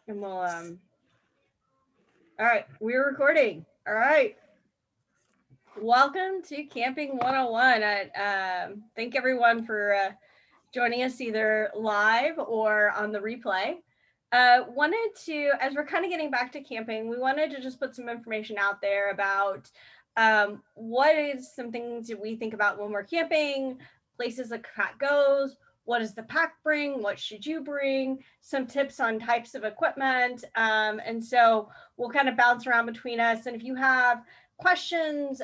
And we'll all right, we're recording. All right. Welcome to Camping 101. I thank everyone for joining us either live or on the replay. Wanted to, as we're kind of getting back to camping, we wanted to just put some information out there about what is some things that we think about when we're camping, places the pack goes, what does the pack bring, what should you bring, some tips on types of equipment. And so we'll kind of bounce around between us. And if you have questions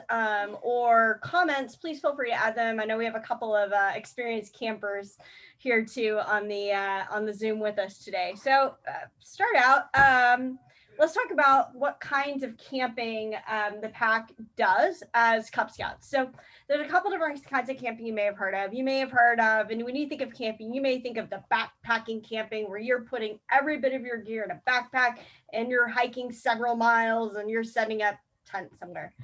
or comments, please feel free to add them. I know we have a couple of experienced campers here too on the Zoom with us today. So start out. Let's talk about what kinds of camping the pack does as Cub Scouts. So there's a couple different kinds of camping you may have heard of. You may have heard of, and when you think of camping, you may think of the backpacking camping where you're putting every bit of your gear in a backpack and you're hiking several miles and you're setting up tent somewhere.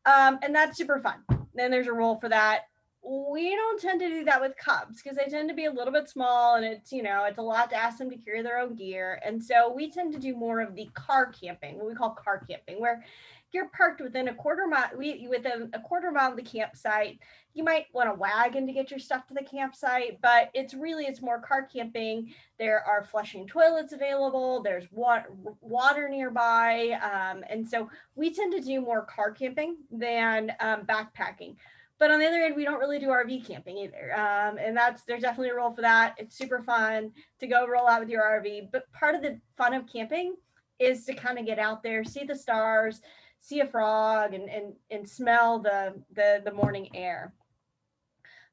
And that's super fun. Then there's a role for that. We don't tend to do that with cubs because they tend to be a little bit small and it's a lot to ask them to carry their own gear. And so we tend to do more of the car camping, what we call car camping, where you're parked within a quarter mile of the campsite. You might want a wagon to get your stuff to the campsite, but it's more car camping. There are flushing toilets available. There's water nearby. And so we tend to do more car camping than backpacking. But on the other hand, we don't really do RV camping either. And there's definitely a role for that. It's super fun to go roll out with your RV. But part of the fun of camping is to kind of get out there, see the stars, see a frog, and smell the morning air.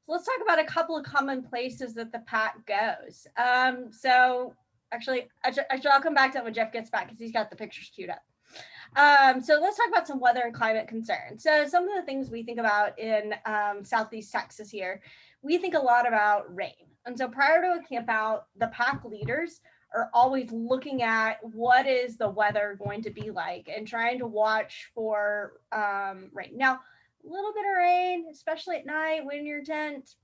So let's talk about a couple of common places that the pack goes. So actually, I'll come back to that when Jeff gets back because he's got the pictures queued up. So let's talk about some weather and climate concerns. So some of the things we think about in Southeast Texas here, we think a lot about rain. And so prior to a camp out, the pack leaders are always looking at what is the weather going to be like and trying to watch for rain. Now, a little bit of rain, especially at night when you're tent,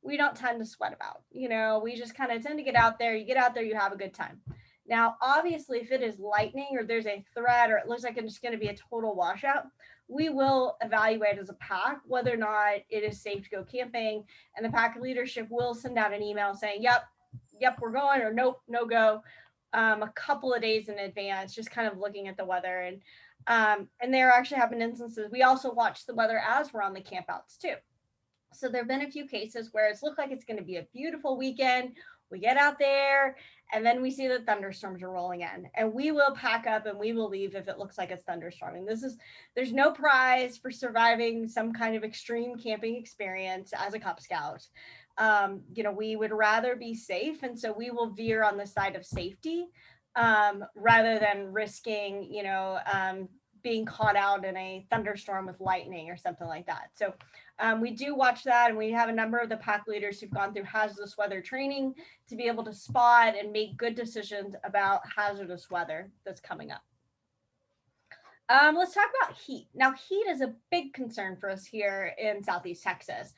we don't tend to sweat about. We just kind of tend to get out there. You get out there, you have a good time. Now, obviously, if it is lightning or there's a threat or it looks like it's going to be a total washout, we will evaluate as a pack whether or not it is safe to go camping. And the pack leadership will send out an email saying, yep, we're going, or nope, no go, a couple of days in advance, just kind of looking at the weather. And there actually have been instances. We also watch the weather as we're on the campouts too. So there have been a few cases where it's looked like it's going to be a beautiful weekend. We get out there and then we see that thunderstorms are rolling in, and we will pack up and we will leave if it looks like it's thunderstorming. There's no prize for surviving some kind of extreme camping experience as a Cub Scout. We would rather be safe. And so we will veer on the side of safety rather than risking, being caught out in a thunderstorm with lightning or something like that. So we do watch that, and we have a number of the pack leaders who've gone through hazardous weather training to be able to spot and make good decisions about hazardous weather that's coming up. Let's talk about heat. Now, heat is a big concern for us here in Southeast Texas.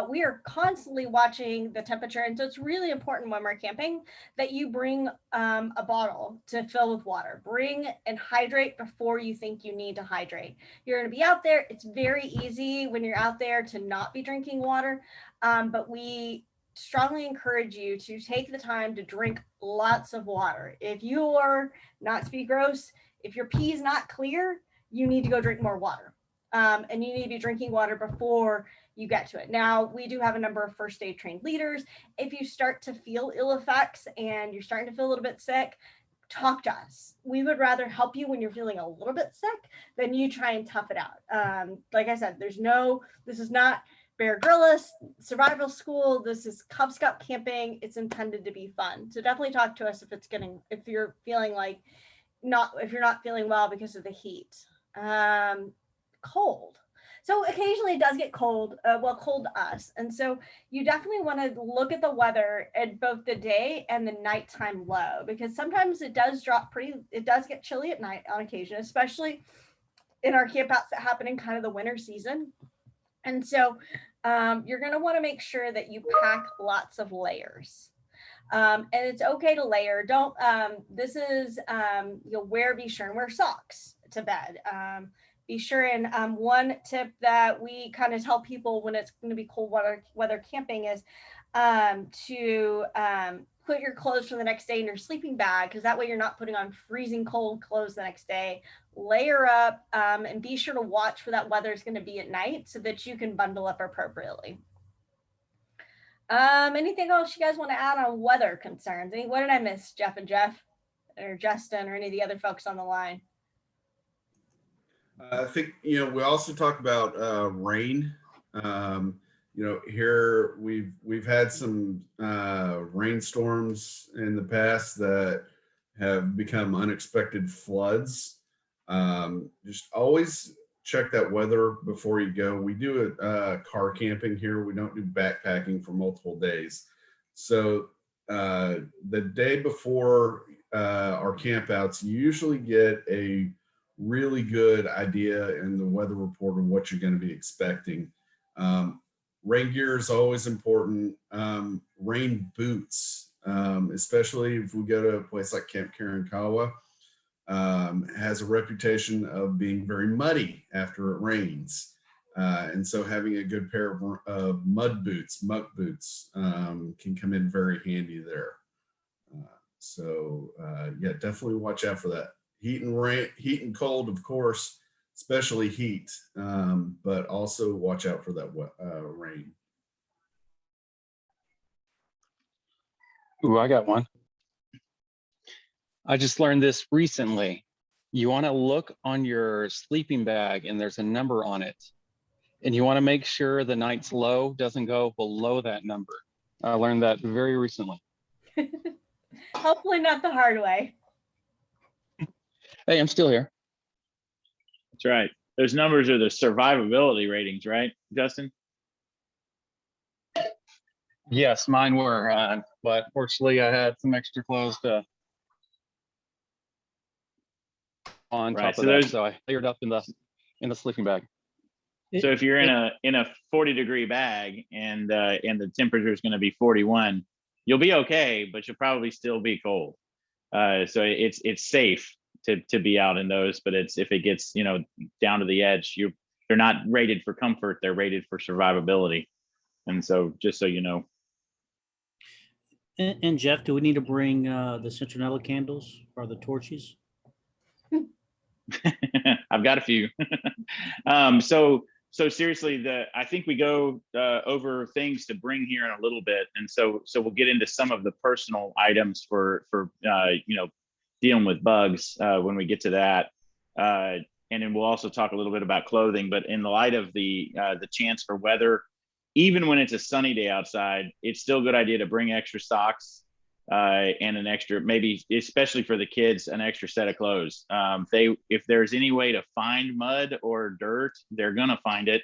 We are constantly watching the temperature, and so it's really important when we're camping that you bring a bottle to fill with water. Bring and hydrate before you think you need to hydrate. You're going to be out there. It's very easy when you're out there to not be drinking water, but we strongly encourage you to take the time to drink lots of water. If you're, not to be gross, if your pee is not clear, you need to go drink more water. And you need to be drinking water before you get to it. Now, we do have a number of first aid trained leaders. If you start to feel ill effects and you're starting to feel a little bit sick, talk to us. We would rather help you when you're feeling a little bit sick than you try and tough it out. Like I said, this is not Bear Grylls survival school. This is Cub Scout camping. It's intended to be fun. So definitely talk to us if you're feeling like if you're not feeling well because of the heat. Cold. So occasionally it does get cold, cold to us. And so you definitely want to look at the weather at both the day and the nighttime low, because sometimes it does get chilly at night on occasion, especially in our campouts that happen in kind of the winter season. And so you're going to want to make sure that you pack lots of layers. And it's okay to layer. Don't, this is, be sure and wear socks to bed. Be sure and one tip that we kind of tell people when it's going to be cold weather camping is to put your clothes for the next day in your sleeping bag, because that way you're not putting on freezing cold clothes the next day. Layer up, and be sure to watch for that weather is going to be at night so that you can bundle up appropriately. Anything else you guys want to add on weather concerns? What did I miss, Jeff or Justin or any of the other folks on the line? I think, we also talk about rain. Here we've had some rainstorms in the past that have become unexpected floods. Just always check that weather before you go. We do car camping here. We don't do backpacking for multiple days. So the day before our campouts, you usually get a really good idea in the weather report of what you're going to be expecting. Rain gear is always important. Rain boots, especially if we go to a place like Camp Karankawa, has a reputation of being very muddy after it rains. And so having a good pair of muck boots, can come in very handy there. Yeah, definitely watch out for that. Heat and cold, of course, especially heat, but also watch out for that rain. Ooh, I got one. I just learned this recently. You want to look on your sleeping bag and there's a number on it. And you want to make sure the night's low doesn't go below that number. I learned that very recently. Hopefully not the hard way. Hey, I'm still here. That's right. Those numbers are the survivability ratings, right, Justin? Yes, mine were, but fortunately I had some extra clothes to on Right. top of that, so I layered up in the sleeping bag. So if you're in a 40-degree bag and the temperature is going to be 41, you'll be okay, but you'll probably still be cold. So it's safe to be out in those, but if it gets down to the edge, they're not rated for comfort, they're rated for survivability. And so just so you know. And Jeff, do we need to bring the citronella candles or the torches? I've got a few. So seriously, I think we go over things to bring here in a little bit, and so we'll get into some of the personal items for dealing with bugs when we get to that, and then we'll also talk a little bit about clothing. But in the light of the chance for weather, even when it's a sunny day outside, it's still a good idea to bring extra socks and an extra, maybe especially for the kids, an extra set of clothes. If there's any way to find mud or dirt, they're gonna find it,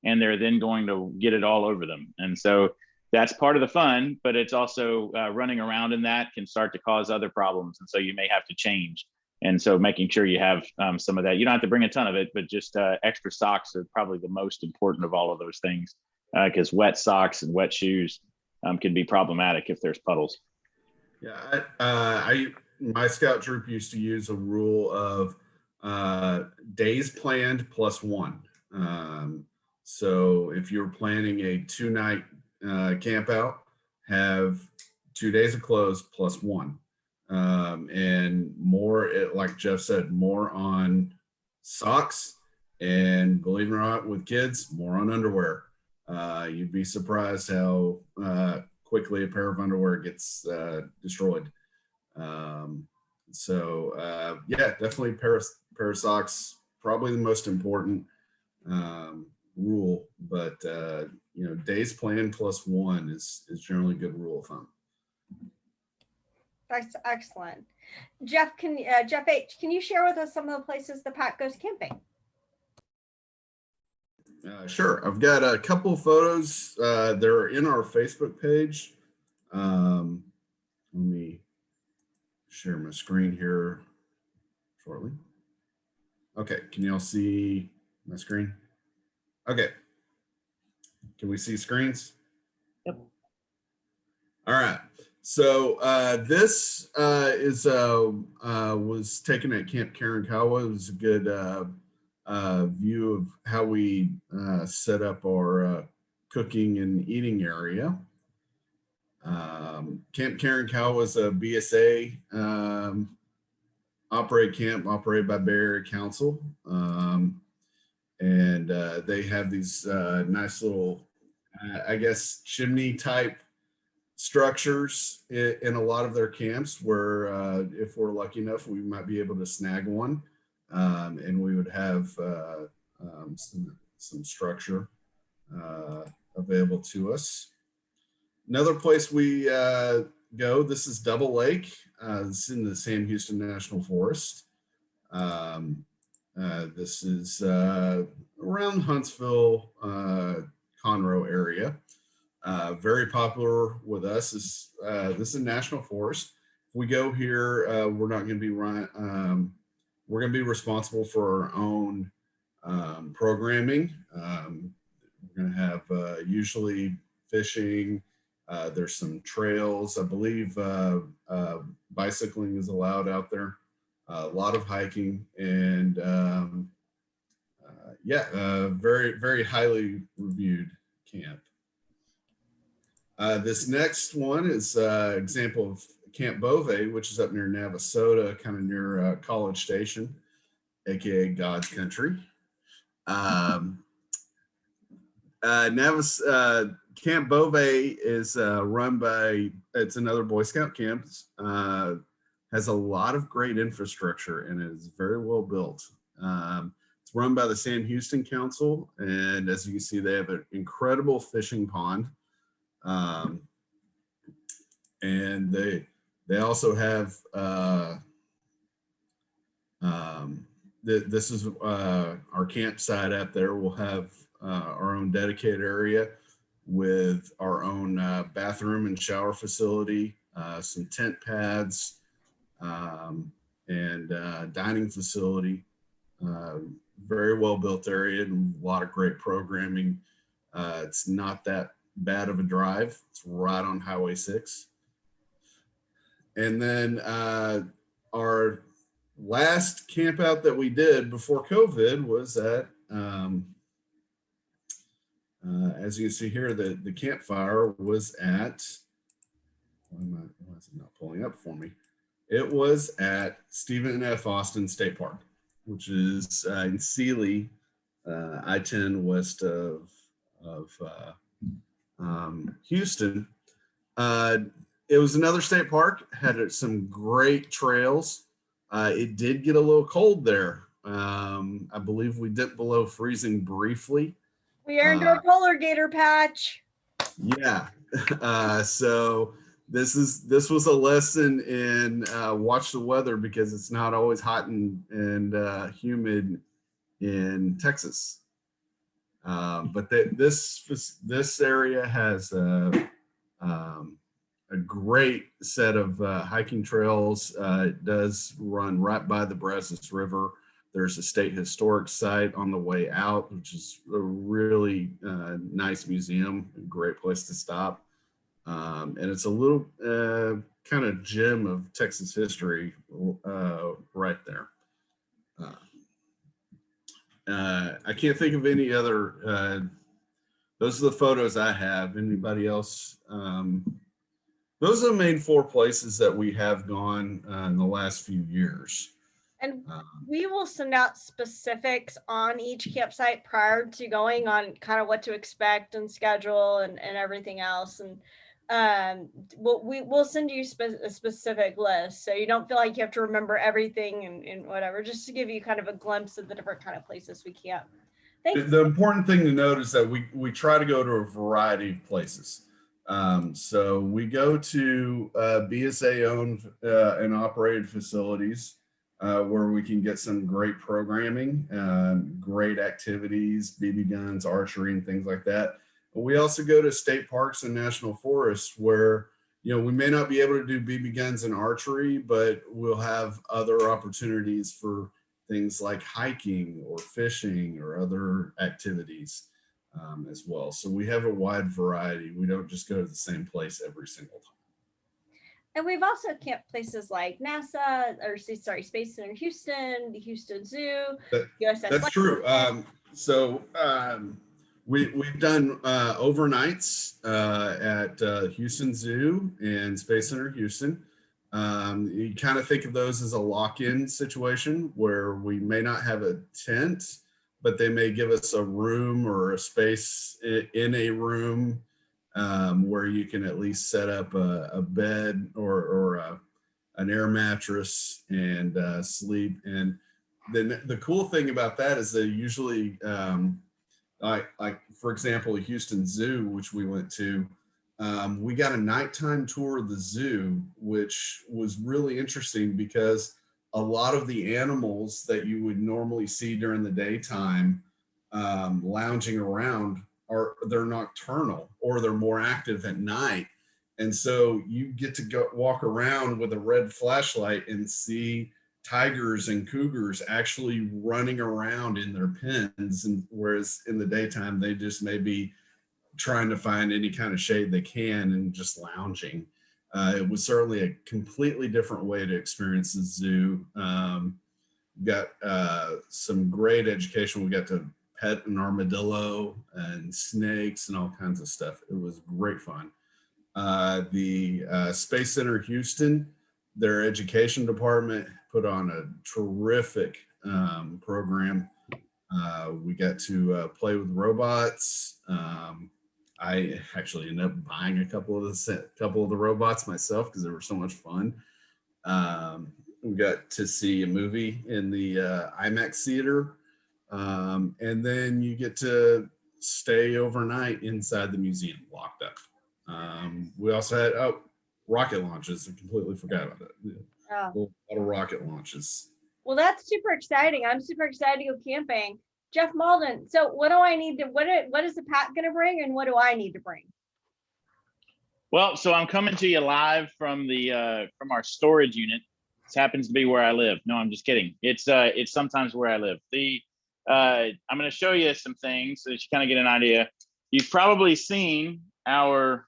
and they're then going to get it all over them. And so that's part of the fun, but it's also running around in that can start to cause other problems, and so you may have to change. And so making sure you have some of that. You don't have to bring a ton of it, but just extra socks are probably the most important of all of those things, because wet socks and wet shoes can be problematic if there's puddles. Yeah, my scout troop used to use a rule of days planned plus one. So if you're planning a 2-night camp out, have 2 days of clothes plus one. And more, like Jeff said, more on socks, and believe it or not, with kids, more on underwear. You'd be surprised how quickly a pair of underwear gets destroyed. Yeah, definitely pair of socks, probably the most important rule, but days planned plus one is generally a good rule of thumb. That's excellent. Jeff H, can you share with us some of the places the pack goes camping? Sure. I've got a couple of photos. They're in our Facebook page. Let me share my screen here shortly. Okay. Can you all see my screen? Okay. Can we see screens? Yep. All right. So this was taken at Camp Karankawa. It was a good view of how we set up our cooking and eating area. Camp Karankawa is a BSA operated by Bay Area Council. And they have these nice little, I guess, chimney type structures in a lot of their camps where if we're lucky enough, we might be able to snag one, and we would have some structure available to us. Another place we go, this is Double Lake. It's in the Sam Houston National Forest. This is around Huntsville, Conroe area. Very popular with us. This is a national forest. If we go here, we're not going to be we're going to be responsible for our own programming. We're going to have usually fishing. There's some trails. I believe bicycling is allowed out there. A lot of hiking, and very, very highly reviewed camp. This next one is an example of Camp Bove, which is up near Navasota, kind of near College Station, aka God's Country. Camp Bove is run by, it's another Boy Scout camp. Has a lot of great infrastructure and is very well built. It's run by the Sam Houston Council, and as you can see, they have an incredible fishing pond. And they also have this is our campsite out there. We'll have our own dedicated area with our own bathroom and shower facility, some tent pads, and dining facility. Very well built area and a lot of great programming. It's not that bad of a drive. It's right on Highway 6. And then our last camp out that we did before COVID was at, as you can see here, the campfire was at, why is it not pulling up for me? It was at Stephen F. Austin State Park, which is in Sealy, I-10 west of Houston. It was another state park, had some great trails. It did get a little cold there. I believe we dipped below freezing briefly. We earned our polar gator patch. Yeah. So this was a lesson in watch the weather, because it's not always hot and humid in Texas. But this area has a great set of hiking trails. It does run right by the Brazos River. There's a state historic site on the way out, which is a really nice museum, a great place to stop. And it's a little kind of gem of Texas history right there. I can't think of any other, those are the photos I have. Anybody else? Those are the main 4 places that we have gone in the last few years. And we will send out specifics on each campsite prior to going, on kind of what to expect and schedule and everything else. And we'll send you a specific list, so you don't feel like you have to remember everything and whatever, just to give you kind of a glimpse of the different kind of places we camp. Thanks. The important thing to note is that we try to go to a variety of places. So we go to BSA owned and operated facilities where we can get some great programming, great activities, BB guns, archery, and things like that. But we also go to state parks and national forests where, we may not be able to do BB guns and archery, but we'll have other opportunities for things like hiking or fishing or other activities as well. So we have a wide variety. We don't just go to the same place every single time. And we've also camped places like NASA, or Space Center Houston, the Houston Zoo, That- USS That's true. We've done overnights at Houston Zoo and Space Center Houston. You kind of think of those as a lock-in situation where we may not have a tent, but they may give us a room or a space in a room where you can at least set up a bed or an air mattress and sleep. And then the cool thing about that is they usually, like for example, Houston Zoo, which we went to, we got a nighttime tour of the zoo, which was really interesting because a lot of the animals that you would normally see during the daytime lounging around they're nocturnal, or they're more active at night. And so you get to go walk around with a red flashlight and see tigers and cougars actually running around in their pens, and whereas in the daytime they just may be trying to find any kind of shade they can and just lounging. It was certainly a completely different way to experience the zoo. Got some great education. We got to pet an armadillo and snakes and all kinds of stuff. It was great fun. The Space Center Houston, their education department put on a terrific program. We got to play with robots. I actually ended up buying a couple of the robots myself because they were so much fun. We got to see a movie in the IMAX theater, and then you get to stay overnight inside the museum, locked up. We also had rocket launches. I completely forgot about that. Oh. A lot of rocket launches. Well, that's super exciting. I'm super excited to go camping. Jeff Malden, so what do I need to, what is the pack going to bring, and what do I need to bring? Well, so I'm coming to you live from from our storage unit. This happens to be where I live. No, I'm just kidding. It's sometimes where I live. I'm going to show you some things so that you kind of get an idea. You've probably seen our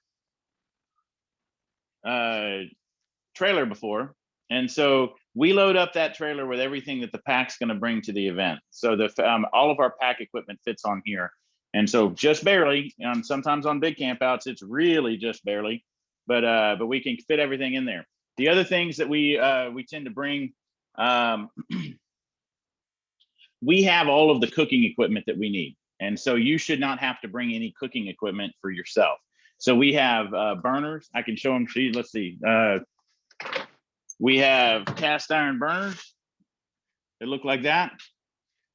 trailer before, and so we load up that trailer with everything that the pack's going to bring to the event. So all of our pack equipment fits on here, and so just barely. Sometimes on big campouts, it's really just barely, but we can fit everything in there. The other things that we tend to bring, we have all of the cooking equipment that we need, and so you should not have to bring any cooking equipment for yourself. So we have burners. I can show them to you. Let's see. We have cast iron burners that look like that,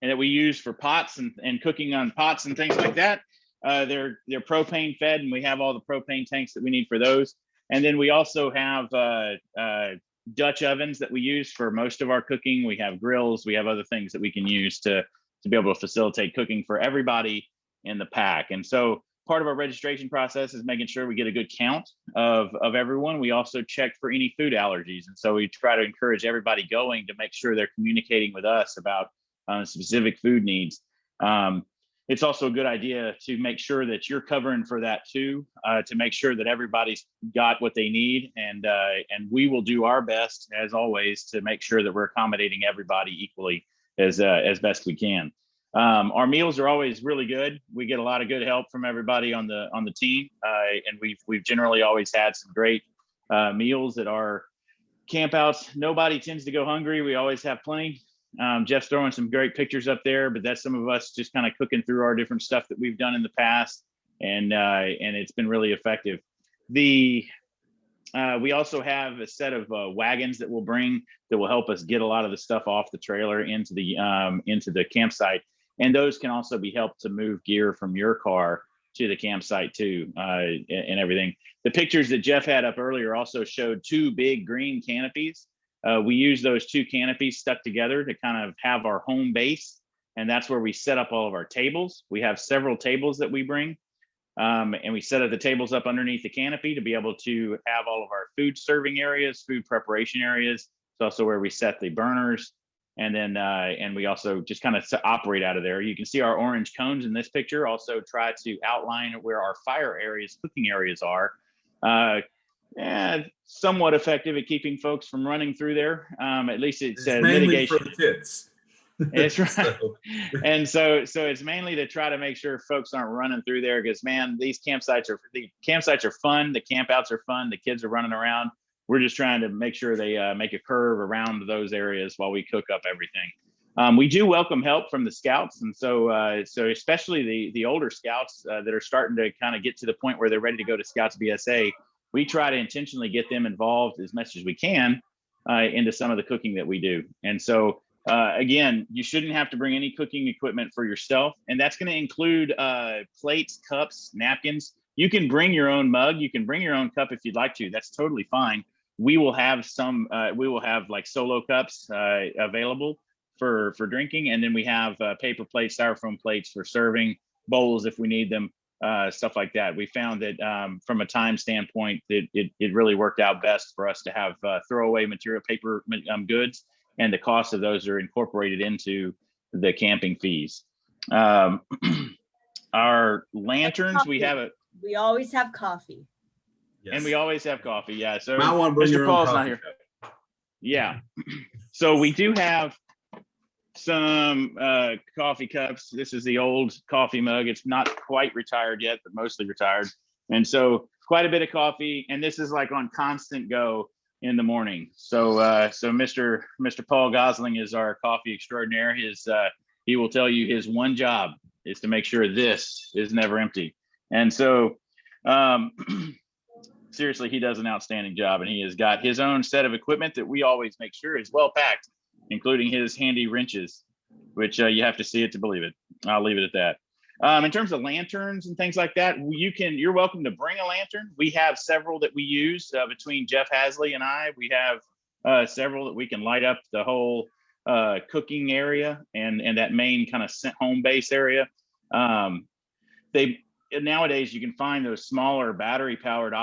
and that we use for pots and cooking on pots and things like that. They're propane fed, and we have all the propane tanks that we need for those. And then we also have Dutch ovens that we use for most of our cooking. We have grills. We have other things that we can use to be able to facilitate cooking for everybody in the pack. And so part of our registration process is making sure we get a good count of everyone. We also check for any food allergies. And so we try to encourage everybody going to make sure they're communicating with us about specific food needs. It's also a good idea to make sure that you're covering for that too, to make sure that everybody's got what they need. And we will do our best, as always, to make sure that we're accommodating everybody equally as best we can. Our meals are always really good. We get a lot of good help from everybody on the team, and we've generally always had some great meals at our campouts. Nobody tends to go hungry. We always have plenty. Jeff's throwing some great pictures up there, but that's some of us just kind of cooking through our different stuff that we've done in the past, and it's been really effective. We also have a set of wagons that we'll bring that will help us get a lot of the stuff off the trailer into the campsite. And those can also be helped to move gear from your car to the campsite too, and everything. The pictures that Jeff had up earlier also showed 2 big green canopies. We use those 2 canopies stuck together to kind of have our home base. And that's where we set up all of our tables. We have several tables that we bring. And we set up the tables up underneath the canopy to be able to have all of our food serving areas, food preparation areas. It's also where we set the burners. And then, and we also just kind of operate out of there. You can see our orange cones in this picture. Also try to outline where our fire areas, cooking areas are. somewhat effective at keeping folks from running through there. At least it's It's a mainly mitigation. for the kids. It's right. So, And so it's mainly to try to make sure folks aren't running through there, because man, the campsites are fun. The campouts are fun. The kids are running around. We're just trying to make sure they make a curve around those areas while we cook up everything. We do welcome help from the scouts, and so especially the older scouts that are starting to kind of get to the point where they're ready to go to Scouts BSA. We try to intentionally get them involved as much as we can into some of the cooking that we do. And so again, you shouldn't have to bring any cooking equipment for yourself, and that's going to include plates, cups, napkins. You can bring your own mug. You can bring your own cup if you'd like to. That's totally fine. We will have some. We will have like solo cups available for drinking, and then we have paper plates, styrofoam plates for serving, bowls if we need them, stuff like that. We found that from a time standpoint, that it really worked out best for us to have throwaway material, paper goods, and the cost of those are incorporated into the camping fees. Our lanterns, we always have coffee. yes. And we always have coffee. Yeah. So Might want to bring Mr. your own Paul's not coffee here. cup. Yeah. So we do have some coffee cups. This is the old coffee mug. It's not quite retired yet, but mostly retired. And so quite a bit of coffee. And this is like on constant go in the morning. So Mr. Paul Gosling is our coffee extraordinaire. He will tell you his one job is to make sure this is never empty. And so seriously, he does an outstanding job, and he has got his own set of equipment that we always make sure is well packed, including his handy wrenches, which you have to see it to believe it. I'll leave it at that. In terms of lanterns and things like that, you're welcome to bring a lantern. We have several that we use between Jeff Hasley and I. We have several that we can light up the whole cooking area and that main kind of home base area. Nowadays you can find those smaller battery powered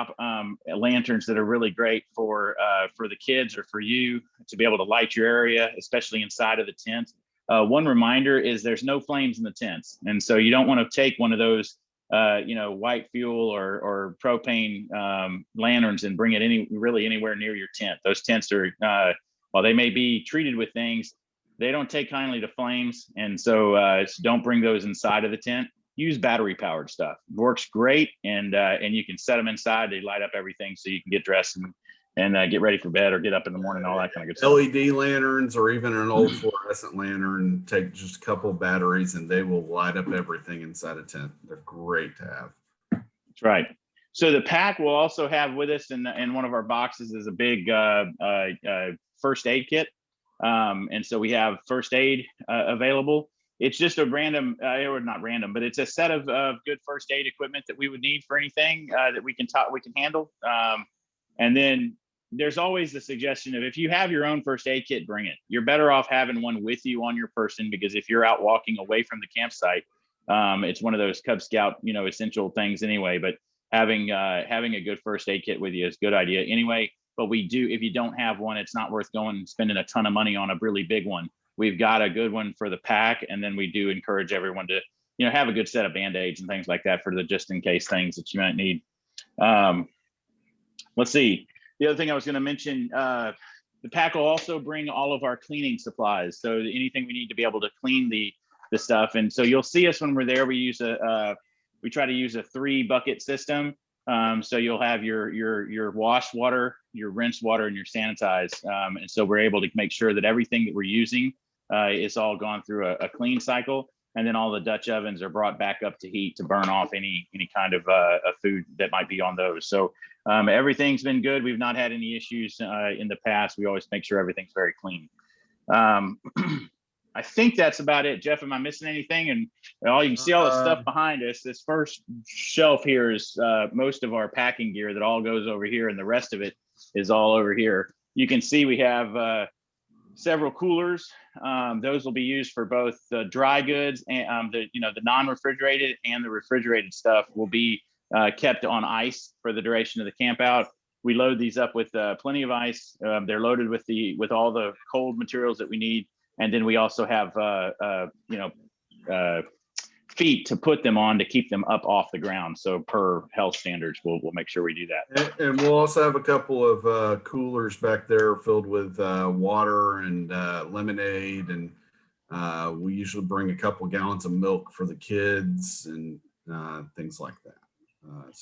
lanterns that are really great for the kids or for you to be able to light your area, especially inside of the tent. One reminder is there's no flames in the tents, and so you don't want to take one of those white fuel or propane lanterns and bring it anywhere near your tent. Those tents are while they may be treated with things, they don't take kindly to flames, and so don't bring those inside of the tent. Use battery powered stuff. It works great, and you can set them inside. They light up everything, so you can get dressed and get ready for bed or get up in the morning, all that kind of good stuff. LED lanterns or even an old fluorescent lantern, take just a couple of batteries and they will light up everything inside a tent. They're great to have. That's right. So the pack will also have with us in one of our boxes is a big first aid kit. And so we have first aid available. It's just a random, or not random, but it's a set of good first aid equipment that we would need for anything that we can handle. And then there's always the suggestion of if you have your own first aid kit, bring it. You're better off having one with you on your person, because if you're out walking away from the campsite, it's one of those Cub Scout, essential things anyway. But having a good first aid kit with you is a good idea anyway. But if you don't have one, it's not worth going and spending a ton of money on a really big one. We've got a good one for the pack, and then we do encourage everyone to, have a good set of Band-Aids and things like that for the just in case things that you might need. Let's see. The other thing I was going to mention, the pack will also bring all of our cleaning supplies. So anything we need to be able to clean the stuff. And so you'll see us when we're there. We try to use a 3-bucket system. So you'll have your wash water, your rinse water, and your sanitize. And so we're able to make sure that everything that we're using is all gone through a clean cycle. And then all the Dutch ovens are brought back up to heat to burn off any kind of food that might be on those. So everything's been good. We've not had any issues in the past. We always make sure everything's very clean. I think that's about it. Jeff, am I missing anything? And you can see all the stuff behind us. This first shelf here is most of our packing gear that all goes over here, and the rest of it is all over here. You can see we have several coolers. Those will be used for both the dry goods and the non-refrigerated, and the refrigerated stuff will be kept on ice for the duration of the camp out. We load these up with plenty of ice. They're loaded with all the cold materials that we need. And then we also have, feet to put them on to keep them up off the ground. So per health standards, we'll make sure we do that. And we'll also have a couple of coolers back there filled with water and lemonade, and we usually bring a couple gallons of milk for the kids and things like that.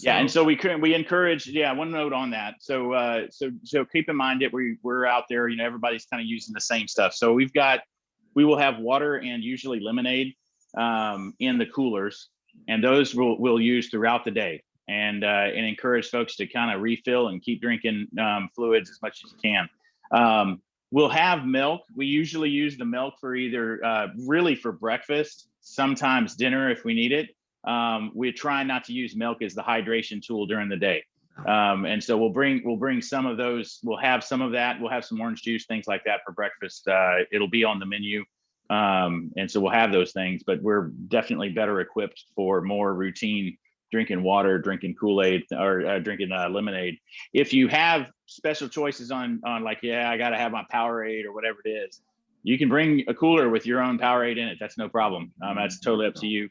Yeah, and so we encourage. Yeah, one note on that. So so keep in mind that we're out there. You know, everybody's kind of using the same stuff. So we will have water and usually lemonade in the coolers, and those we'll use throughout the day, and encourage folks to kind of refill and keep drinking fluids as much as you can. We'll have milk. We usually use the milk for either really for breakfast, sometimes dinner if we need it. We try not to use milk as the hydration tool during the day. And so we'll bring some of those. We'll have some of that. We'll have some orange juice, things like that for breakfast. It'll be on the menu. And so we'll have those things, but we're definitely better equipped for more routine drinking water, drinking Kool-Aid, or drinking lemonade. If you have special choices on like, yeah, I got to have my Powerade or whatever it is, you can bring a cooler with your own Powerade in it. That's no problem. That's totally up to you.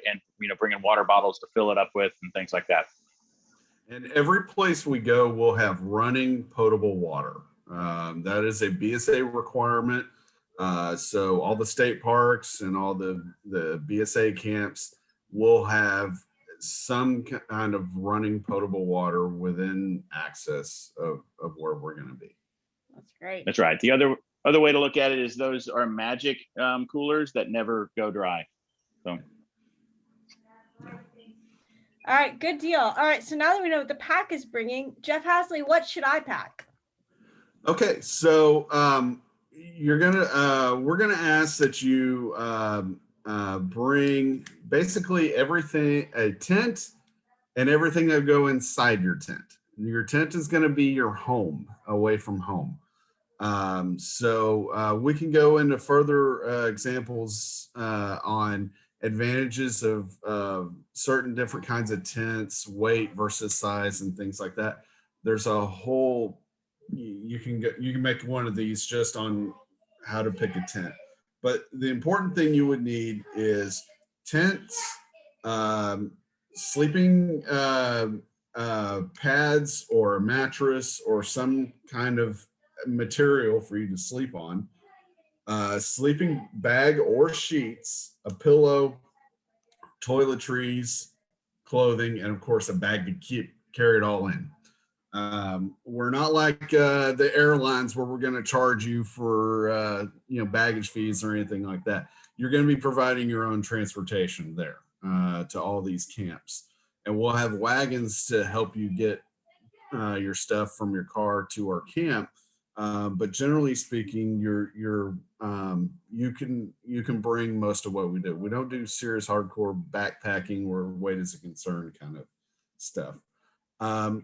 And, you know, bringing water bottles to fill it up with and things like that. And every place we go, we'll have running potable water. That is a BSA requirement. So all the state parks and all the BSA camps will have some kind of running potable water within access of where we're going to be. That's great. That's right. The other way to look at it is those are magic coolers that never go dry. So. All right, good deal. All right, so now that we know what the pack is bringing, Jeff Hasley, what should I pack? Okay, so we're gonna ask that you bring basically everything, a tent and everything that go inside your tent. Your tent is going to be your home away from home. So we can go into further examples on advantages of certain different kinds of tents, weight versus size and things like that. There's a whole, you can make one of these just on how to pick a tent. But the important thing you would need is tents, sleeping pads or a mattress or some kind of material for you to sleep on, sleeping bag or sheets, a pillow, toiletries, clothing, and of course a bag to carry it all in. We're not like the airlines where we're going to charge you for baggage fees or anything like that. You're going to be providing your own transportation there to all these camps, and we'll have wagons to help you get your stuff from your car to our camp. But generally speaking, you can bring most of what we do. We don't do serious hardcore backpacking where weight is a concern kind of stuff.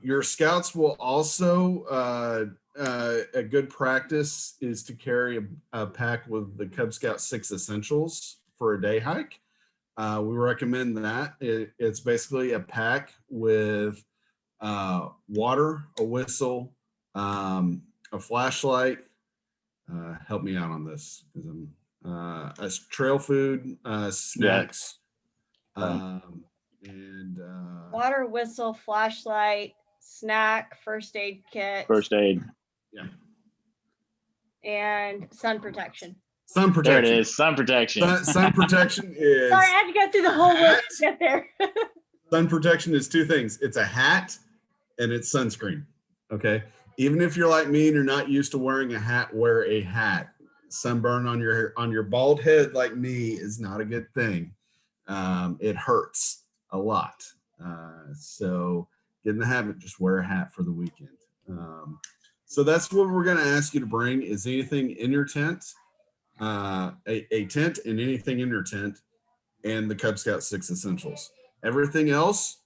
Your scouts will also, a good practice is to carry a pack with the Cub Scout 6 Essentials for a day hike. We recommend that. It's basically a pack with water, a whistle, a flashlight. Help me out on this because I'm trail food, snacks, and Water, whistle, flashlight, snack, first aid kit. First aid. Yeah. And sun protection. Sun protection. There it is. Sun protection. Sun protection is. Sorry, I had to go through the whole list to get there. Sun protection is two things. It's a hat and it's sunscreen. Okay. Even if you're like me and you're not used to wearing a hat, wear a hat. Sunburn on your bald head like me is not a good thing. It hurts a lot. So get in the habit, just wear a hat for the weekend. So that's what we're going to ask you to bring is anything in your tent, a tent and anything in your tent, and the Cub Scout 6 Essentials. Everything else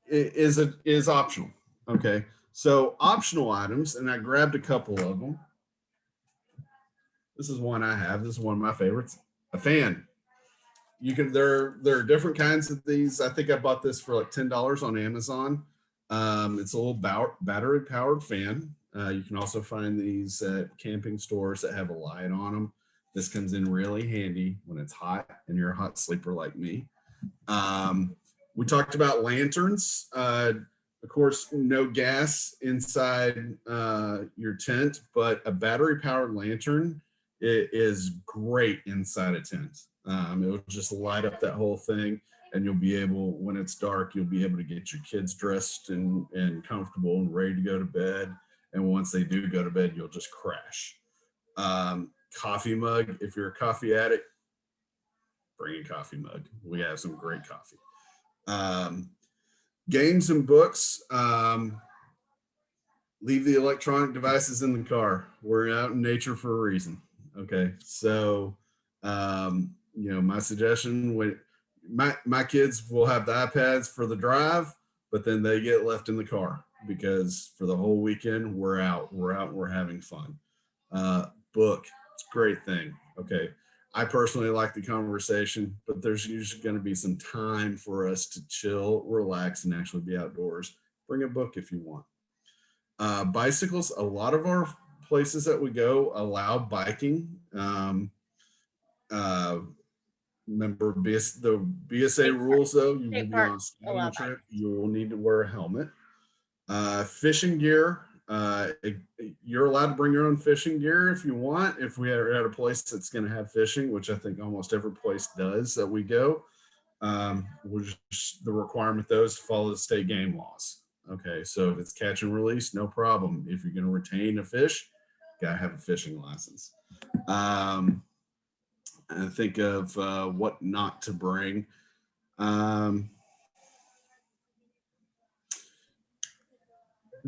is optional. Okay. So optional items, and I grabbed a couple of them. This is one I have. This is one of my favorites. A fan. You can there are different kinds of these. I think I bought this for like $10 on Amazon. It's a little battery powered fan. You can also find these at camping stores that have a light on them. This comes in really handy when it's hot and you're a hot sleeper like me. We talked about lanterns. Of course, no gas inside your tent, but a battery powered lantern is great inside a tent. It will just light up that whole thing, and you'll be able, when it's dark, you'll be able to get your kids dressed and comfortable and ready to go to bed. And once they do go to bed, you'll just crash. Coffee mug. If you're a coffee addict, bring a coffee mug. We have some great coffee. Games and books. Leave the electronic devices in the car. We're out in nature for a reason. Okay. So, my suggestion, when my kids will have the iPads for the drive, but then they get left in the car because for the whole weekend, we're out, we're having fun. Book. It's a great thing. Okay. I personally like the conversation, but there's usually going to be some time for us to chill, relax, and actually be outdoors. Bring a book if you want. Bicycles, a lot of our places that we go allow biking. Remember the BSA rules though, you will be on a scouting trip, you will need to wear a helmet. Fishing gear. You're allowed to bring your own fishing gear if you want. If we are at a place that's going to have fishing, which I think almost every place does that we go, the requirement though is to follow the state game laws. Okay, so if it's catch and release, no problem. If you're going to retain a fish, gotta have a fishing license. And think of what not to bring.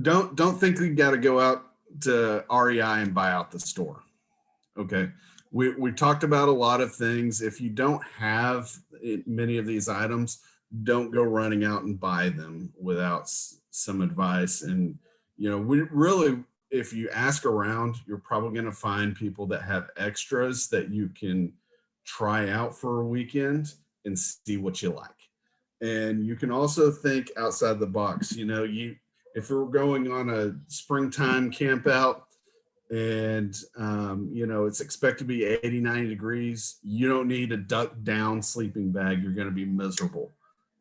Don't think you got to go out to REI and buy out the store. Okay. We talked about a lot of things. If you don't have many of these items, don't go running out and buy them without some advice. And, we really, if you ask around, you're probably going to find people that have extras that you can try out for a weekend and see what you like. And you can also think outside the box. If we're going on a springtime camp out and, it's expected to be 80, 90 degrees, you don't need a duck down sleeping bag. You're going to be miserable.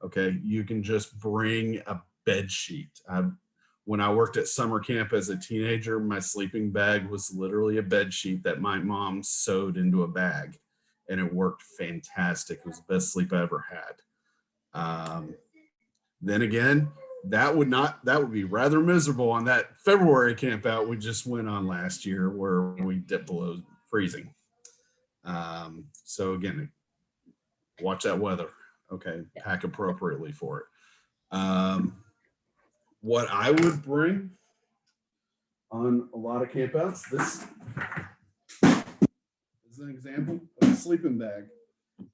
Okay. You can just bring a bed sheet. When I worked at summer camp as a teenager, my sleeping bag was literally a bed sheet that my mom sewed into a bag, and it worked fantastic. It was the best sleep I ever had. Then again, that would be rather miserable on that February camp out we just went on last year where we dipped below freezing. So again, watch that weather. Okay. Pack appropriately for it. What I would bring on a lot of campouts, this is an example of a sleeping bag.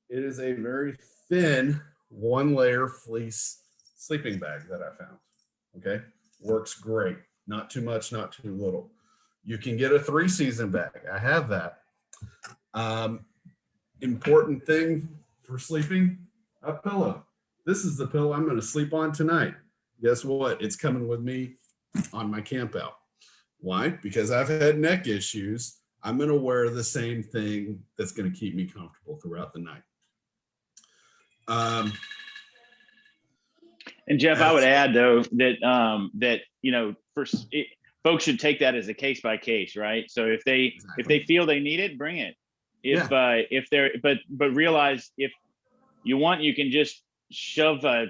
It is a very thin 1-layer fleece sleeping bag that I found. Okay. Works great. Not too much, not too little. You can get a 3-season bag. I have that. Important thing for sleeping, a pillow. This is the pillow I'm going to sleep on tonight. Guess what? It's coming with me on my camp out. Why? Because I've had neck issues. I'm going to wear the same thing that's going to keep me comfortable throughout the night. And Jeff, I would add though that folks should take that as a case by case, right? So if they feel they need it, bring it. But realize if you want, you can just shove a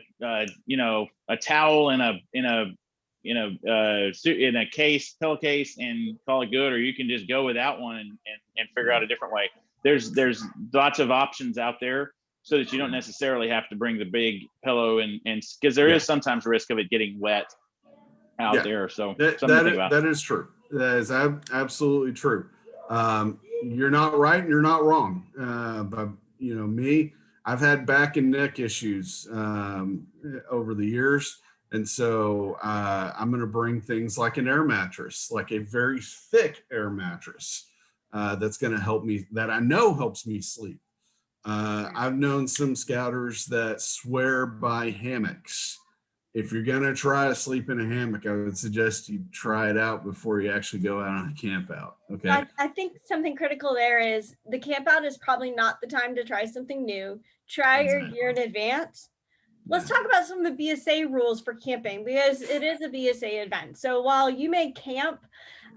towel in a case, pillowcase, and call it good, or you can just go without one and figure out a different way. There's lots of options out there, so that you don't necessarily have to bring the big pillow and because there is sometimes risk of it getting wet out there. So that is true. That is absolutely true. You're not right and you're not wrong. But me, I've had back and neck issues over the years. And so I'm going to bring things like an air mattress, like a very thick air mattress that's going to help me, that I know helps me sleep. I've known some scouters that swear by hammocks if you're gonna try to sleep in a hammock, I would suggest you try it out before you actually go out on a camp out. Okay. I think something critical there is the camp out is probably not the time to try something new. Try your gear in advance. Let's talk about some of the BSA rules for camping because it is a BSA event. So while you may camp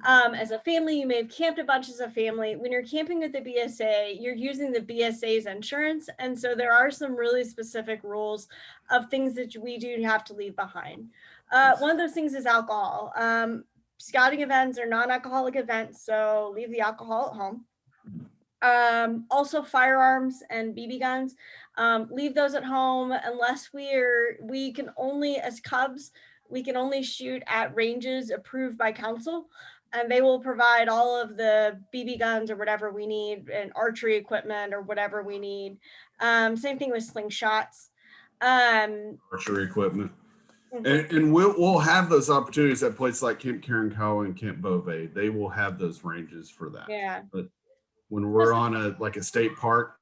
as a family, you may have camped a bunch as a family. When you're camping with the BSA, you're using the BSA's insurance. And so there are some really specific rules of things that we do have to leave behind. One of those things is alcohol. Scouting events are non-alcoholic events, so leave the alcohol at home. Also firearms and BB guns, leave those at home unless we can only, as Cubs, we can only shoot at ranges approved by council, and they will provide all of the BB guns or whatever we need and archery equipment or whatever we need. Same thing with slingshots. Archery equipment. Mhm. And we'll have those opportunities at places like Camp Karankawa and Camp Beauvais. They will have those ranges for that. Yeah. But when we're on a state park,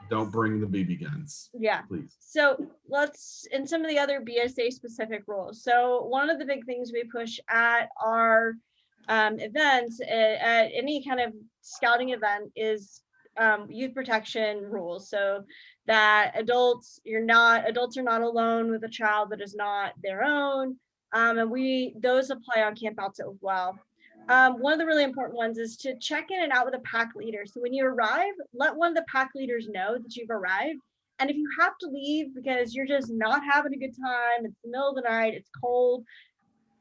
don't bring the BB guns. Yeah. Please. So let's, in some of the other BSA specific rules. So one of the big things we push at our events, at any kind of scouting event, is youth protection rules. So that adults are not alone with a child that is not their own. And those apply on campouts as well. One of the really important ones is to check in and out with a pack leader. So when you arrive, let one of the pack leaders know that you've arrived. And if you have to leave because you're just not having a good time, it's the middle of the night, it's cold,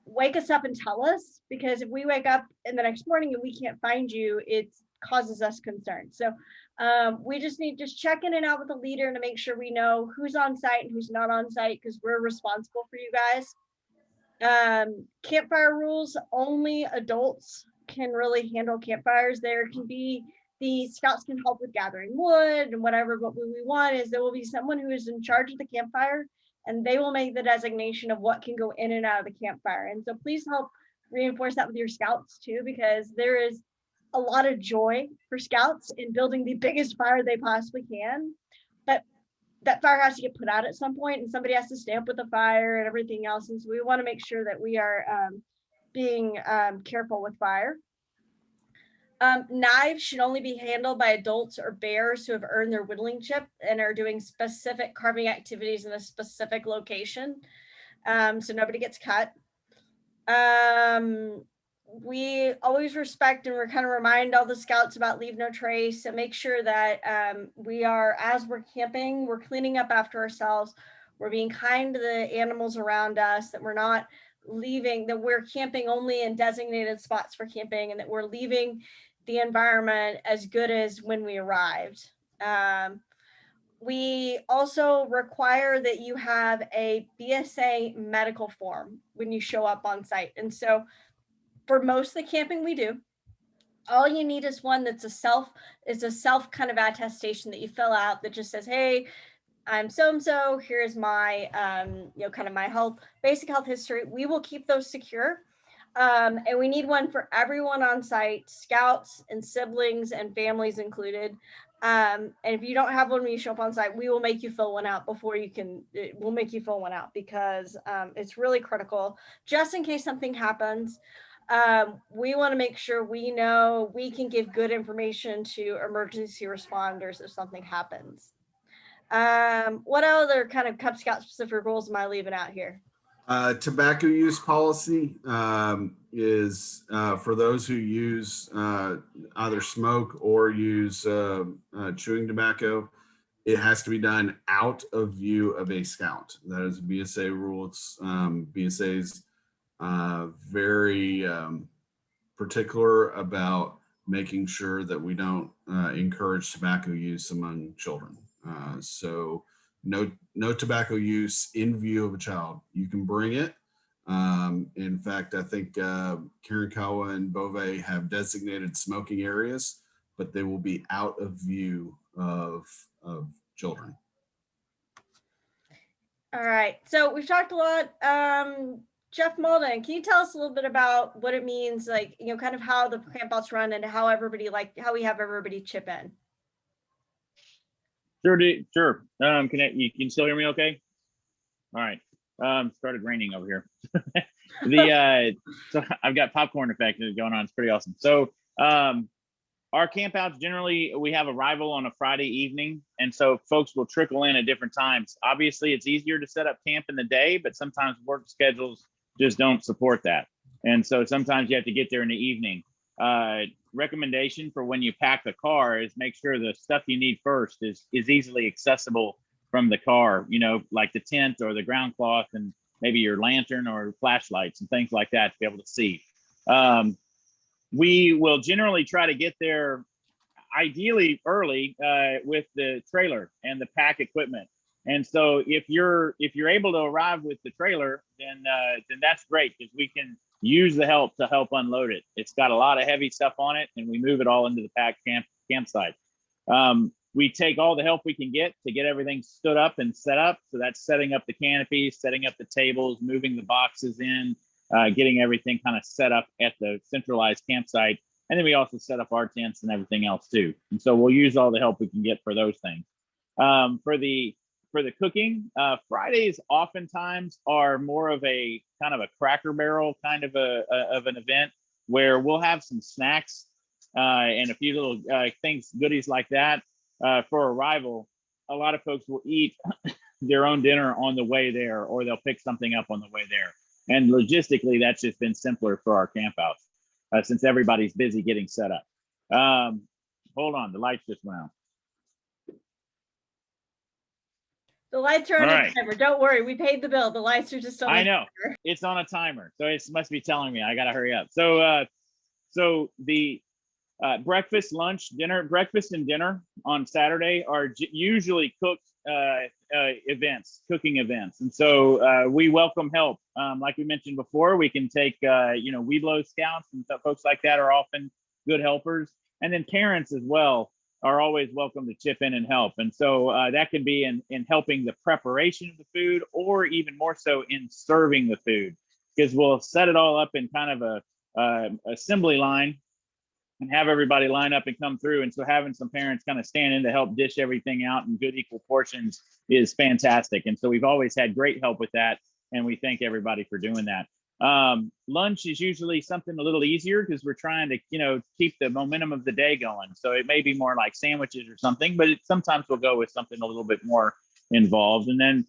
wake us up and tell us, because if we wake up in the next morning and we can't find you, it causes us concern. So we just need to check in and out with the leader to make sure we know who's on site and who's not on site, because we're responsible for you guys. Campfire rules, only adults can really handle campfires. The scouts can help with gathering wood and whatever, but what we want is there will be someone who is in charge of the campfire, and they will make the designation of what can go in and out of the campfire. And so please help reinforce that with your scouts too, because there is a lot of joy for scouts in building the biggest fire they possibly can. But that fire has to get put out at some point, and somebody has to stay up with the fire and everything else. And so we want to make sure that we are being careful with fire. Knives should only be handled by adults or bears who have earned their whittling chip and are doing specific carving activities in a specific location. So nobody gets cut. We always respect and we're kind of remind all the scouts about leave no trace, and make sure that as we're camping, we're cleaning up after ourselves. We're being kind to the animals around us, that we're not leaving, that we're camping only in designated spots for camping, and that we're leaving the environment as good as when we arrived. We also require that you have a BSA medical form when you show up on site. And so for most of the camping we do, all you need is one that's a self kind of attestation that you fill out that just says, hey, I'm so-and-so, here's my kind of my basic health history. We will keep those secure. And we need one for everyone on site, scouts and siblings and families included. And if you don't have one when you show up on site, we will make you fill one out we'll make you fill one out, because it's really critical, just in case something happens. We want to make sure we know we can give good information to emergency responders if something happens. What other kind of Cub Scout specific rules am I leaving out here? Tobacco use policy is for those who use either smoke or use chewing tobacco. It has to be done out of view of a scout. That is a BSA rule. It's BSA's very particular about making sure that we don't encourage tobacco use among children. So no tobacco use in view of a child. You can bring it. In fact, I think Karankawa and Beauvais have designated smoking areas, but they will be out of view of children. All right, so we've talked a lot. Jeff Malden, can you tell us a little bit about what it means, like, kind of how the campouts run and how how we have everybody chip in? Sure. Sure. You can still hear me okay? All right. Started raining over here. So I've got popcorn effect going on. It's pretty awesome. So our campouts, generally we have arrival on a Friday evening, and so folks will trickle in at different times. Obviously it's easier to set up camp in the day, but sometimes work schedules just don't support that, and so sometimes you have to get there in the evening. Recommendation for when you pack the car is make sure the stuff you need first is easily accessible from the car, you know, like the tent or the ground cloth and maybe your lantern or flashlights and things like that to be able to see. We will generally try to get there ideally early with the trailer and the pack equipment. And so if you're able to arrive with the trailer, then that's great, because we can use the help to help unload it. It's got a lot of heavy stuff on it, and we move it all into the pack campsite. We take all the help we can get to get everything stood up and set up. So that's setting up the canopies, setting up the tables, moving the boxes in, getting everything kind of set up at the centralized campsite. And then we also set up our tents and everything else too. And so we'll use all the help we can get for those things. For the cooking, Fridays oftentimes are more of a kind of a Cracker Barrel kind of an event where we'll have some snacks and a few little things, goodies like that for arrival. A lot of folks will eat their own dinner on the way there, or they'll pick something up on the way there. And logistically, that's just been simpler for our campouts since everybody's busy getting set up. Hold on, the lights just went out. The lights are on All a right. timer. Don't worry, we paid the bill. The lights are just on. I know it's on a timer, so it must be telling me I gotta hurry up. So the breakfast, lunch, dinner, breakfast and dinner on Saturday are usually cooked cooking events, and so we welcome help. Like we mentioned before, we can take Weeblo scouts and folks like that are often good helpers, and then parents as well are always welcome to chip in and help. And so that can be in helping the preparation of the food, or even more so in serving the food, because we'll set it all up in kind of a assembly line and have everybody line up and come through. And so having some parents kind of stand in to help dish everything out in good equal portions is fantastic. And so we've always had great help with that, and we thank everybody for doing that. Lunch is usually something a little easier because we're trying to, keep the momentum of the day going. So it may be more like sandwiches or something, but sometimes we'll go with something a little bit more involved. And then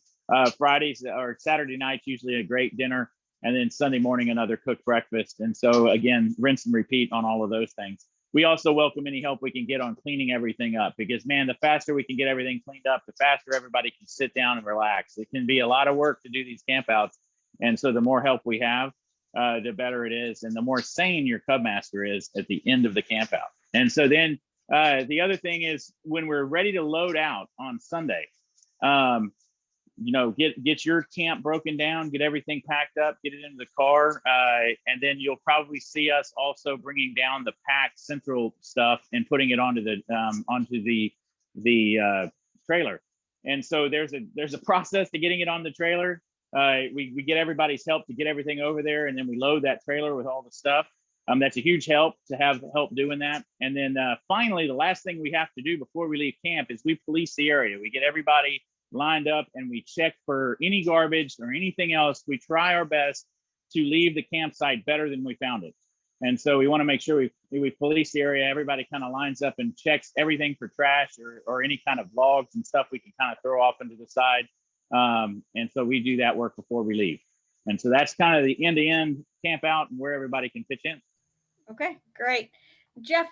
Fridays or Saturday nights, usually a great dinner. And then Sunday morning, another cooked breakfast. And so again, rinse and repeat on all of those things. We also welcome any help we can get on cleaning everything up, because man, the faster we can get everything cleaned up, the faster everybody can sit down and relax. It can be a lot of work to do these campouts. And so the more help we have, the better it is, and the more sane your Cub Master is at the end of the campout. And so then the other thing is, when we're ready to load out on Sunday, get your camp broken down, get everything packed up, get it into the car, and then you'll probably see us also bringing down the packed central stuff and putting it onto the trailer. And so there's a process to getting it on the trailer. We get everybody's help to get everything over there, and then we load that trailer with all the stuff. That's a huge help to have help doing that. And then finally, the last thing we have to do before we leave camp is we police the area. We get everybody lined up and we check for any garbage or anything else. We try our best to leave the campsite better than we found it. And so we want to make sure we police the area. Everybody kind of lines up and checks everything for trash or any kind of logs and stuff we can kind of throw off into the side. And so we do that work before we leave. And so that's kind of the end-to-end camp out and where everybody can pitch in. Okay, great. Jeff,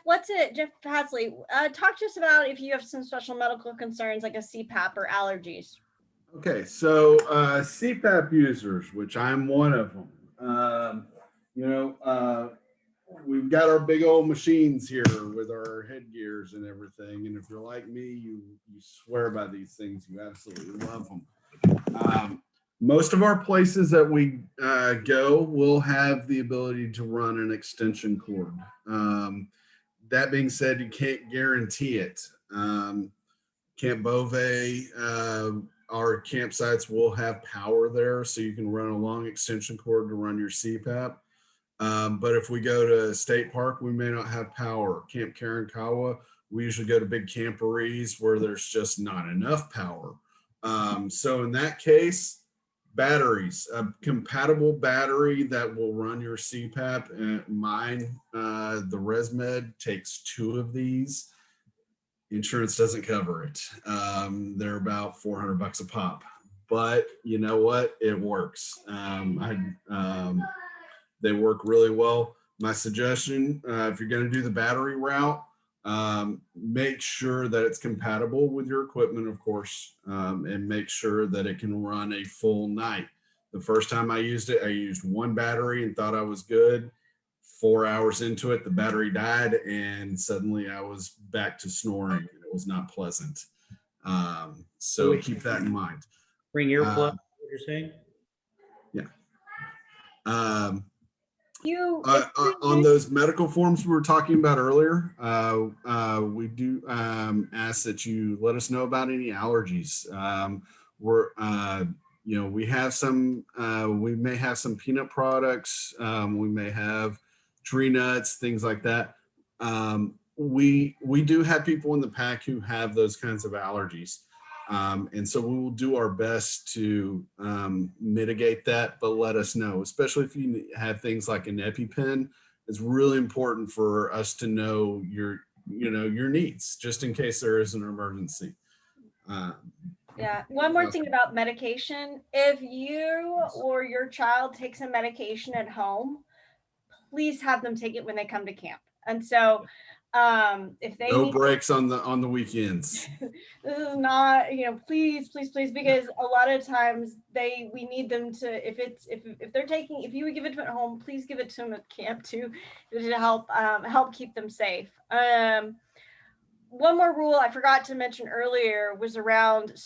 Jeff Hasley, talk to us about if you have some special medical concerns like a CPAP or allergies. Okay, so CPAP users, which I'm one of them, we've got our big old machines here with our headgears and everything. And if you're like me, you swear by these things. You absolutely love them. Most of our places that we go will have the ability to run an extension cord. That being said, you can't guarantee it. Camp Beauvais, our campsites will have power there, so you can run a long extension cord to run your CPAP. But if we go to State Park, we may not have power. Camp Karankawa, we usually go to big camporees where there's just not enough power. So in that case, Batteries, a compatible battery that will run your CPAP. And mine, the ResMed takes 2 of these. Insurance doesn't cover it. They're about $400 a pop, but you know what? It works. They work really well. My suggestion, if you're going to do the battery route, make sure that it's compatible with your equipment, of course, and make sure that it can run a full night. The first time I used it, I used 1 battery and thought I was good. 4 hours into it, the battery died, and suddenly I was back to snoring. It was not pleasant. So keep that in mind. Bring earplugs, what you're saying? Yeah. You On those medical forms we were talking about earlier, we do ask that you let us know about any allergies. We have some, we may have some peanut products. We may have tree nuts, things like that. We do have people in the pack who have those kinds of allergies. And so we will do our best to mitigate that, but let us know, especially if you have things like an EpiPen. It's really important for us to know your needs, just in case there is an emergency. Yeah. One more thing about medication. If you or your child takes a medication at home, please have them take it when they come to camp. And so if they no breaks on the weekends. This is not, please, because a lot of times we need them to, if you would give it to them at home, please give it to them at camp too, to help keep them safe. One more rule I forgot to mention earlier was around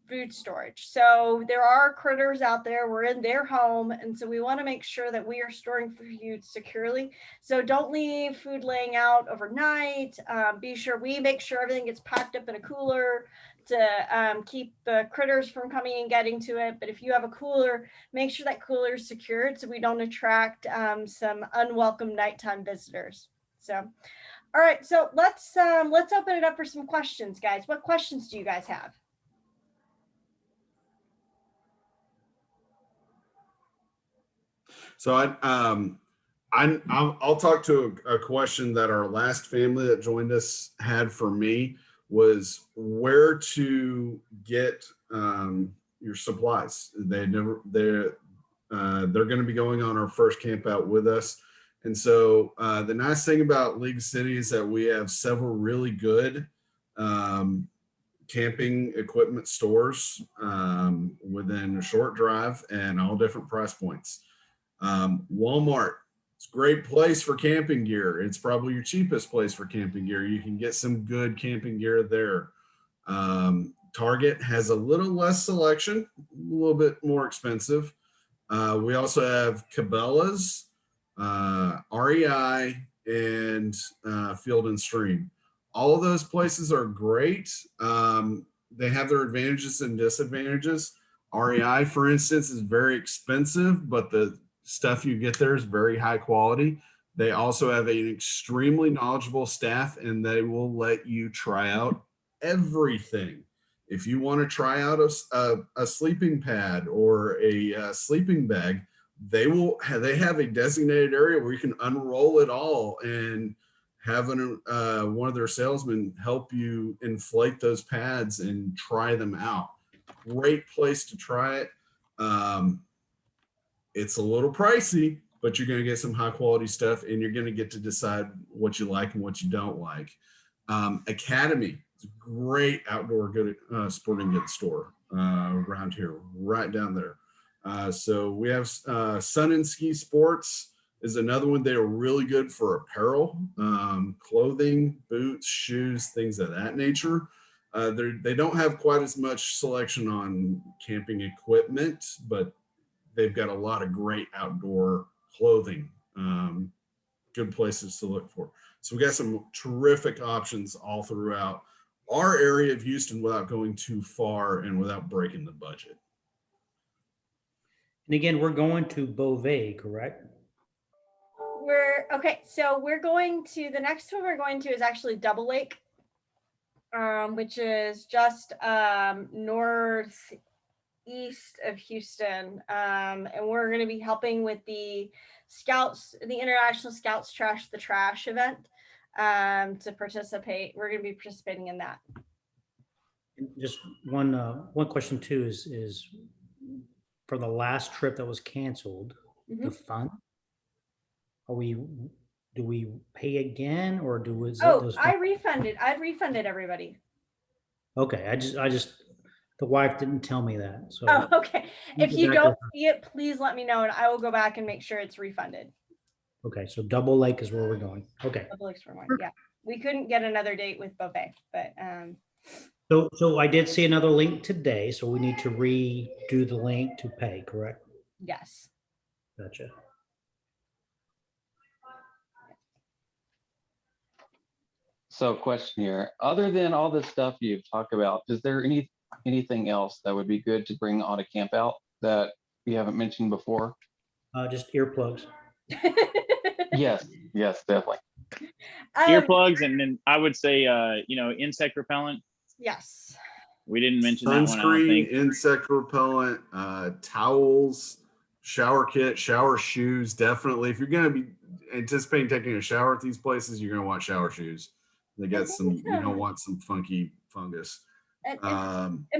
food storage. So there are critters out there, we're in their home, and so we want to make sure that we are storing food securely. So don't leave food laying out overnight. Be sure we make sure everything gets packed up in a cooler to keep the critters from coming and getting to it. But if you have a cooler, make sure that cooler is secured so we don't attract some unwelcome nighttime visitors. So, all right, so let's open it up for some questions, guys. What questions do you guys have? So I'll talk to a question that our last family that joined us had for me was where to get your supplies. They're going to be going on our first camp out with us. And so the nice thing about League City is that we have several really good camping equipment stores within a short drive and all different price points. Walmart, it's a great place for camping gear. It's probably your cheapest place for camping gear. You can get some good camping gear there. Target has a little less selection, a little bit more expensive. We also have Cabela's, REI, and Field and Stream. All of those places are great. They have their advantages and disadvantages. REI, for instance, is very expensive, but the stuff you get there is very high quality. They also have an extremely knowledgeable staff, and they will let you try out everything. If you want to try out a sleeping pad or a sleeping bag, they have a designated area where you can unroll it all and have one of their salesmen help you inflate those pads and try them out. Great place to try it. It's a little pricey, but you're going to get some high quality stuff, and you're going to get to decide what you like and what you don't like. Academy is a great outdoor good sporting goods store around here, right down there. So we have Sun and Ski Sports is another one. They are really good for apparel, clothing, boots, shoes, things of that nature. They don't have quite as much selection on camping equipment, but they've got a lot of great outdoor clothing, good places to look for. So we got some terrific options all throughout our area of Houston without going too far and without breaking the budget. And again, we're going to Beauvais, correct? So we're going to, the next one we're going to is actually Double Lake, which is just northeast east of Houston, and we're going to be helping with the Scouts, the International Scouts Trash the Trash event. To participate, we're going to be participating in that. And just one question too is for the last trip that was canceled, the fund. Do we pay again or I refunded everybody. Okay, I just the wife didn't tell me that. So Oh, okay. If you don't see it, please let me know and I will go back and make sure it's refunded. okay, so Double Lake is where we're going. Okay. Double Lakes for more. Yeah. We couldn't get another date with Buffet, but So I did see another link today, so we need to redo the link to pay, correct? yes. Gotcha. So question here, other than all this stuff you've talked about, is there anything else that would be good to bring on a camp out that you haven't mentioned before? Just earplugs. Yes, definitely. Earplugs, and then I would say, insect repellent. Yes. We didn't mention that one, I don't Sunscreen, think. insect repellent, towels, shower kit, shower shoes. Definitely, if you're going to be anticipating taking a shower at these places, you're going to want shower shoes. They got some. You don't want some funky fungus. And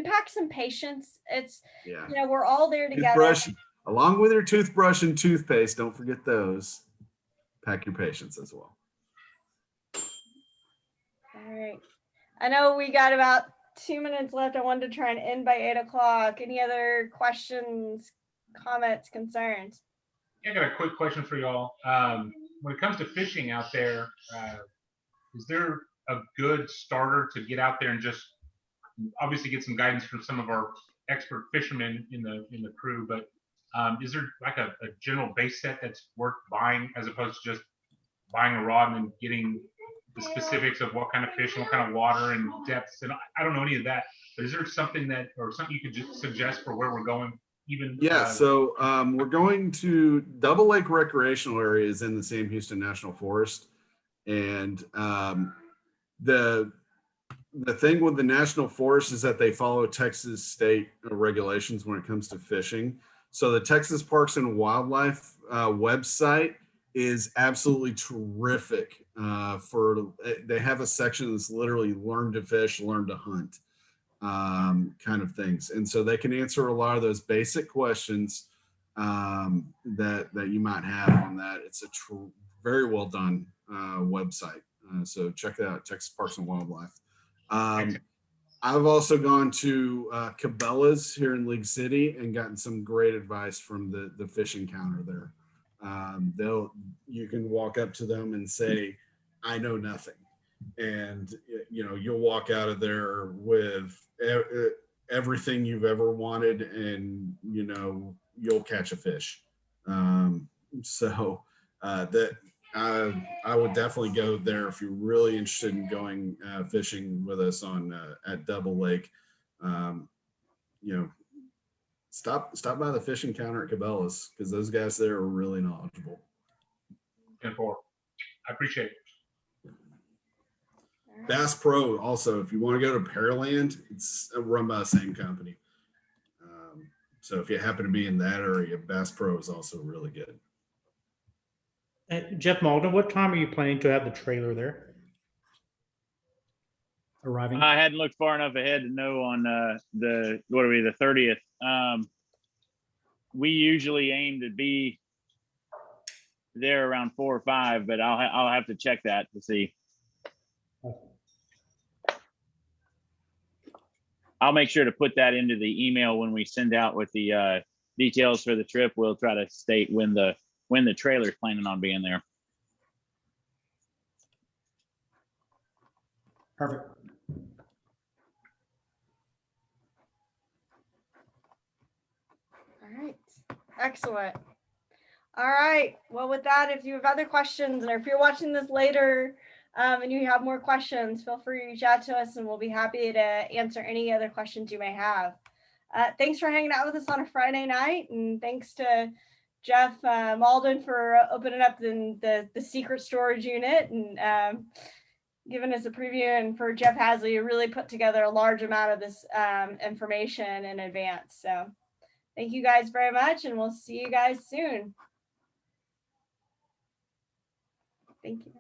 pack some patience. It's Yeah. We're all there together. Toothbrush, along with your toothbrush and toothpaste. Don't forget those. Pack your patience as well. All right. I know we got about 2 minutes left. I wanted to try and end by 8 o'clock. Any other questions, comments, concerns? I got a quick question for y'all. When it comes to fishing out there, is there a good starter to get out there and just obviously get some guidance from some of our expert fishermen in the crew, but is there like a general base set that's worth buying as opposed to just buying a rod and then getting the specifics of what kind of fish and what kind of water and depths? And I don't know any of that, but is there something you could just suggest for where we're going? So we're going to Double Lake Recreational Area is in the Sam Houston National Forest, and the thing with the National Forest is that they follow Texas state regulations when it comes to fishing. So the Texas Parks and Wildlife website is absolutely terrific. They have a section that's literally learn to fish, learn to hunt. Kind of things, and so they can answer a lot of those basic questions that you might have on that. It's a very well done website, so check that out, Texas Parks and Wildlife. I've also gone to Cabela's here in League City and gotten some great advice from the fishing counter there. You can walk up to them and say, "I know nothing." And you'll walk out of there with everything you've ever wanted, and you'll catch a fish. So that I would definitely go there if you're really interested in going fishing with us at Double Lake. Stop by the fishing counter at Cabela's, because those guys there are really knowledgeable. I appreciate it. Bass Pro also, if you want to go to Pearland, it's run by the same company. So if you happen to be in that area, Bass Pro is also really good. Jeff Malden, what time are you planning to have the trailer there? Arriving? I hadn't looked far enough ahead to know on the 30th. We usually aim to be there around 4 or 5, but I'll have to check that to see. I'll make sure to put that into the email when we send out with the details for the trip. We'll try to state when the trailer's planning on being there. Perfect. All right. Excellent. All right. Well, with that, if you have other questions, or if you're watching this later and you have more questions, feel free to reach out to us and we'll be happy to answer any other questions you may have. Thanks for hanging out with us on a Friday night, and thanks to Jeff Malden for opening up the secret storage unit. And giving us a preview, and for Jeff Hasley, who really put together a large amount of this information in advance. So thank you guys very much, and we'll see you guys soon. Thank you.